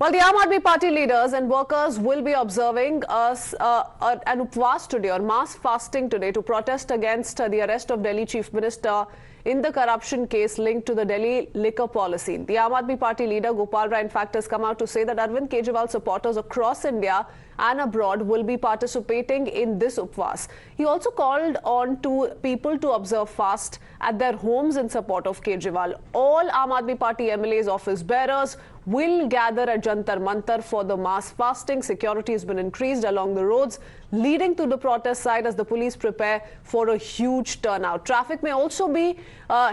Well, the Aam Aadmi Party leaders and workers will be observing an upvas today, or mass fasting today, to protest against the arrest of Delhi Chief Minister in the corruption case linked to the Delhi liquor policy. The Aam Aadmi Party leader Gopal Rai, in fact, has come out to say that Arvind Kejriwal supporters across India and abroad will be participating in this upvas. He also called on to people to observe fast at their homes in support of Kejriwal. All Aam Aadmi Party MLAs, office bearers will gather at Jantar Mantar for the mass fasting. Security has been increased along the roads leading to the protest site as the police prepare for a huge turnout. Traffic may also be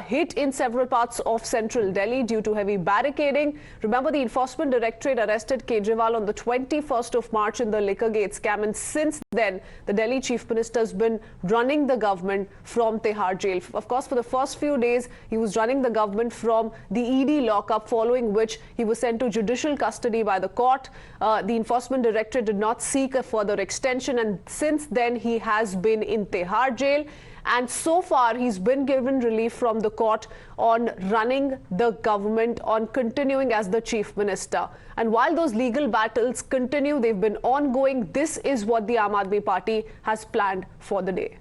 hit in several parts of central Delhi due to heavy barricading. Remember, the Enforcement Directorate arrested Kejriwal on the 21st of March in the liquor gate scam, and since then the Delhi Chief Minister has been running the government from Tihar jail. Of course, for the first few days he was running the government from the ED lockup, following which he was sent to judicial custody by the court. The Enforcement Directorate did not seek a further extension, and since then he has been in Tihar jail. And so far, he's been given relief from the court on running the government, on continuing as the chief minister. And while those legal battles continue, they've been ongoing. This is what the Aam Aadmi Party has planned for the day.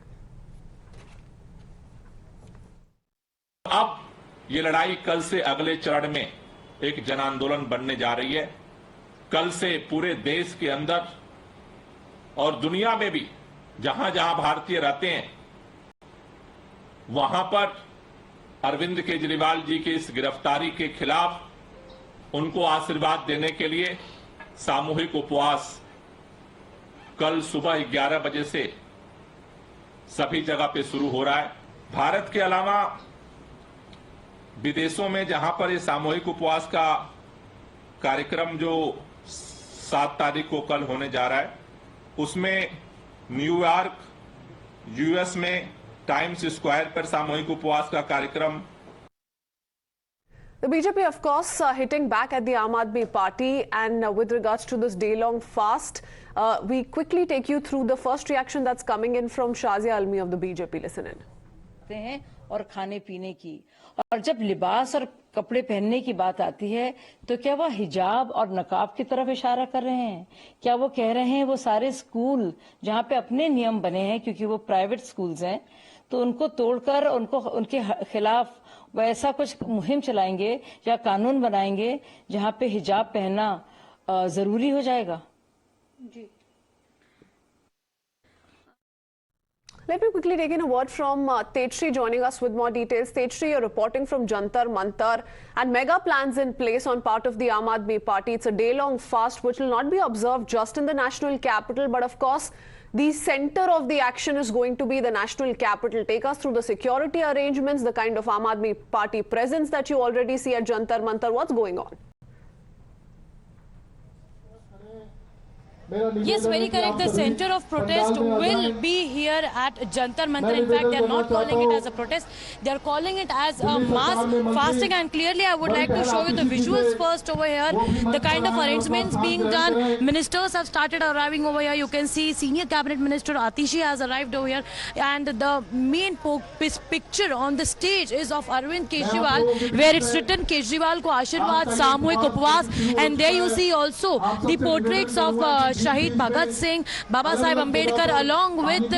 अब ये लड़ाई कल से अगले चरण में एक जन आंदोलन बनने जा रही है। कल से पूरे देश के अंदर और दुनिया में भी जहां जहां भारतीय रहते हैं, वहां पर अरविंद केजरीवाल जी की इस गिरफ्तारी के खिलाफ उनको आशीर्वाद देने के लिए सामूहिक उपवास कल सुबह 11 बजे से सभी जगह पे शुरू हो रहा है। भारत के अलावा विदेशों में जहां पर ये सामूहिक उपवास का कार्यक्रम जो 7 तारीख को कल होने जा रहा है, उसमें न्यूयॉर्क, यूएस में टाइम्स स्क्वायर पर सामूहिक उपवास का कार्यक्रम। The BJP, of course, hitting back at the Aam Aadmi Party, and with regards to this day-long fast, we quickly take you through the first reaction that's coming in from Shazia Almi of the BJP. Listen in. और खाने पीने की, और जब लिबास और कपड़े पहनने की बात आती है तो क्या वो हिजाब और नकाब की तरफ इशारा कर रहे हैं? क्या वो कह रहे हैं वो सारे स्कूल जहां पे अपने नियम बने हैं, क्योंकि वो प्राइवेट स्कूल्स हैं, तो उनको तोड़कर उनके खिलाफ वैसा कुछ मुहिम चलाएंगे या कानून बनाएंगे जहां पे हिजाब पहनना जरूरी हो जाएगा? जी। Let me quickly take in a word from Tetri joining us with more details. Tetri, you're reporting from Jantar Mantar, and mega plans in place on part of the Aam Aadmi Party. It's a day-long fast which will not be observed just in the national capital, but of course the center of the action is going to be the national capital. Take us through the security arrangements, the kind of Aam Aadmi Party presence that you already see at Jantar Mantar. What's going on? Yes, very correct. The center of protest will be here at Jantar Mantar. In fact, they are not calling it as a protest. They are calling it as a mass fasting. And clearly, I would like to show you the visuals first over here. The kind of arrangements being done. Ministers have started arriving over here. You can see Senior Cabinet Minister Atishi has arrived over here. And the main picture on the stage is of Arvind Kejriwal, where it's written Kejriwal ko Ashirwad, Samuhik Upvas. And there you see also the portraits of Shahid Bhagat Singh, Baba Saheb Ambedkar, along with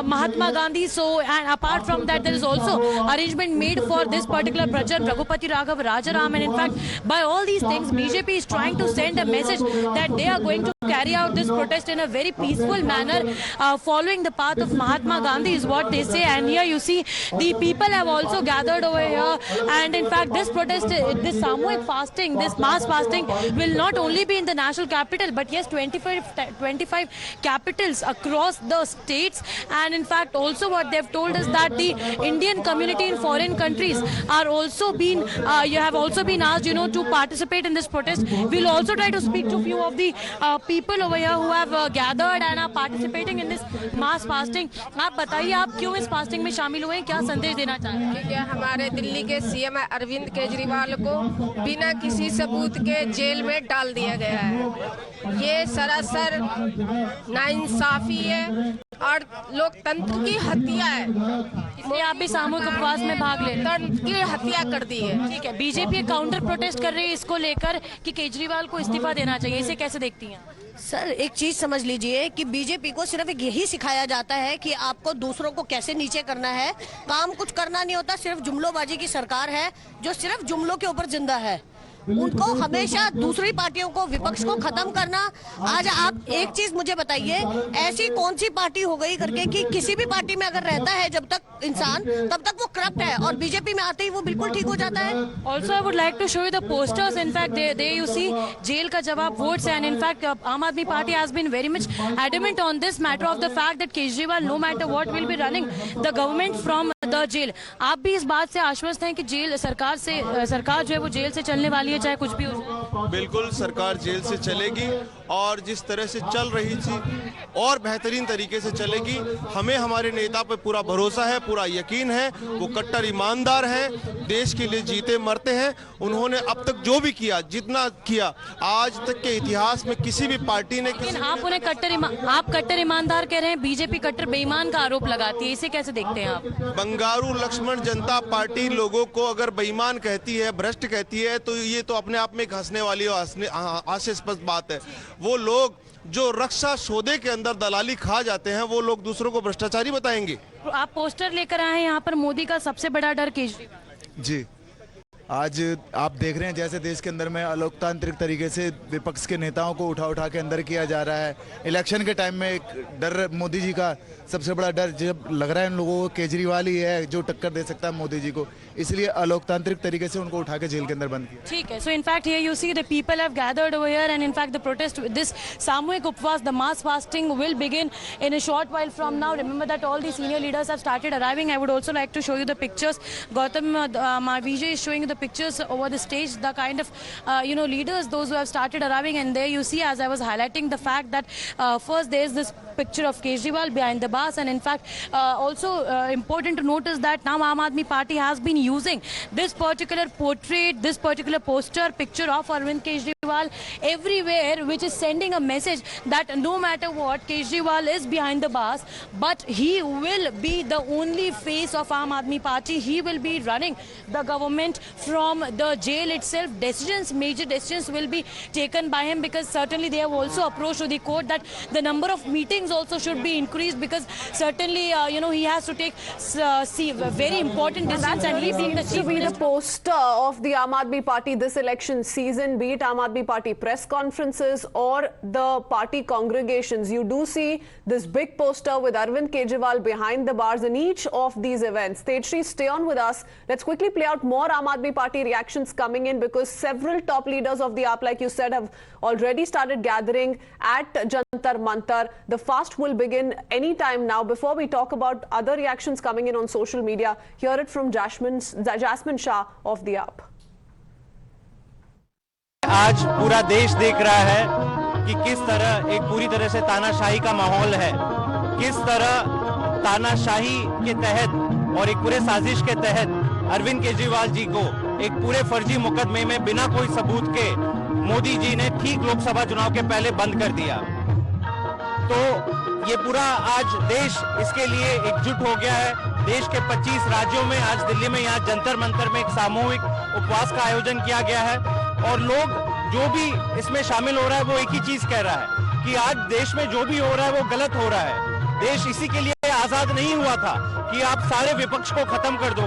Mahatma Gandhi. So, and apart from that, there is also arrangement made for this particular project, Raghupati Raghav Rajaram. And in fact, by all these things, BJP is trying to send a message that they are going to carry out this protest in a very peaceful manner, following the path of Mahatma Gandhi is what they say. And here you see the people have also gathered over here. And in fact, this protest, this Samuhik fasting, this mass fasting will not only be in the national capital, but yes, 25 capitals across the states. And in fact, also what they've told us that the Indian community in foreign countries are also been, you have also been asked, to participate in this protest. We'll also try to speak to a few of the people over here who have gathered and are participating in this mass fasting. आप बताइए, आप क्यों इस fasting में शामिल हुए हैं, क्या संदेश देना चाहते हैं? क्या हमारे दिल्ली के सीएम अरविंद केजरीवाल को बिना किसी सबूत के जेल में डाल दिया गया है। ये सरासर नाइंसाफी है और लोकतंत्र की हत्या है। इसलिए आप भी सामूहिक उपवास में भाग ले रहे हैं। की हत्या कर दी है। ठीक है, बीजेपी काउंटर प्रोटेस्ट कर रही है इसको लेकर कि केजरीवाल को इस्तीफा देना चाहिए, इसे कैसे देखती हैं? सर एक चीज समझ लीजिए कि बीजेपी को सिर्फ एक यही सिखाया जाता है कि आपको दूसरों को कैसे नीचे करना है, काम कुछ करना नहीं होता। सिर्फ जुमलोबाजी की सरकार है जो सिर्फ जुमलों के ऊपर जिंदा है। उनको हमेशा दूसरी पार्टियों को, विपक्ष को खत्म करना। आज आप एक चीज मुझे बताइए, ऐसी कौन सी पार्टी हो गई करके कि किसी भी पार्टी में अगर रहता है जब तक इंसान, तब तक वो करप्ट है, और बीजेपी में आते ही वो बिल्कुल ठीक हो जाता है। Also, I would like to show you the posters. In fact, there you see jail ka jawab votes, and in fact, Aam Aadmi Party has been very much adamant on this matter of the fact that Kejriwal, no matter what, will be running the government from the jail. आप भी इस बात से आश्वस्त हैं कि jail सरकार जो है वो जेल से चलने वाली है, चाहे कुछ भी हो जाए? बिल्कुल, सरकार जेल से चलेगी और जिस तरह से चल रही थी और बेहतरीन तरीके से चलेगी। हमें हमारे नेता पर पूरा भरोसा है, पूरा यकीन है। वो कट्टर ईमानदार हैं, देश के लिए जीते मरते हैं। उन्होंने अब तक जो भी किया, जितना किया, आज तक के इतिहास में किसी भी पार्टी ने लेकिन आप उन्हें कट्टर ईमानदार कह रहे हैं, बीजेपी कट्टर बेईमान का आरोप लगाती है, इसे कैसे देखते हैं आप? बंगारू लक्ष्मण जनता पार्टी लोगों को अगर बेईमान कहती है, भ्रष्ट कहती है, तो ये तो अपने आप में एक हंसने वाली और हास्यास्पद बात है। वो लोग जो रक्षा सौदे के अंदर दलाली खा जाते हैं, वो लोग दूसरों को भ्रष्टाचारी बताएंगे। आप पोस्टर लेकर आए हैं यहाँ पर, मोदी का सबसे बड़ा डर केजरीवाल। जी, आज आप देख रहे हैं जैसे देश के अंदर में अलोकतांत्रिक तरीके से विपक्ष के नेताओं को उठा उठा के अंदर किया जा रहा है। इलेक्शन के टाइम में एक डर, मोदी जी का सबसे बड़ा डर जब लग रहा है इन लोगों को, केजरीवाल ही है जो टक्कर दे सकता है मोदी जी को, इसलिए अलोकतांत्रिक तरीके से उनको उठा के जेल के अंदर बंद किया। ठीक है, so in fact here you see the people have gathered over here, and in fact the protest, this सामूहिक उपवास, the mass fasting will begin in a short while from now. Remember that all the senior leaders have started arriving. I would also like to show you the pictures. Gautam, my VJ is showing you the pictures over the stage, the kind of leaders, those who have started arriving. And there you see, as I was highlighting the fact that first there is this picture of Kejriwal behind the bars, and in fact also important to notice that now Aam Aadmi Party has been using this particular portrait, this particular poster picture of Arvind Kejriwal everywhere, which is sending a message that no matter what, Kejriwal is behind the bars, but he will be the only face of Aam Aadmi Party. He will be running the government from the jail itself. Major decisions will be taken by him, because certainly they have also approached to the court that the number of meetings also should be increased, because certainly he has to take very important decisions, and he being the chief minister. The poster of the Aam Aadmi Party this election season, be it Aam Aadmi Party press conferences or the party congregations, you do see this big poster with Arvind Kejriwal behind the bars in each of these events. Tejshri, stay on with us. Let's quickly play out more Aam Aadmi Party reactions coming in, because several top leaders of the AAP, like you said, have already started gathering at Jantar Mantar. The fast will begin any time now. Before we talk about other reactions coming in on social media, hear it from Jasmine Shah of the AAP. आज पूरा देश देख रहा है कि किस तरह एक पूरी तरह से तानाशाही का माहौल है, किस तरह तानाशाही के तहत और एक पूरे साजिश के तहत अरविंद केजरीवाल जी को एक पूरे फर्जी मुकदमे में बिना कोई सबूत के मोदी जी ने ठीक लोकसभा चुनाव के पहले बंद कर दिया। तो ये पूरा आज देश इसके लिए एकजुट हो गया है। देश के 25 राज्यों में आज दिल्ली में यहाँ जंतर मंतर में एक सामूहिक उपवास का आयोजन किया गया है, और लोग जो भी इसमें शामिल हो रहा है वो एक ही चीज कह रहा है कि आज देश में जो भी हो रहा है वो गलत हो रहा है। देश इसी के लिए आजाद नहीं हुआ था कि आप सारे विपक्ष को खत्म कर दो।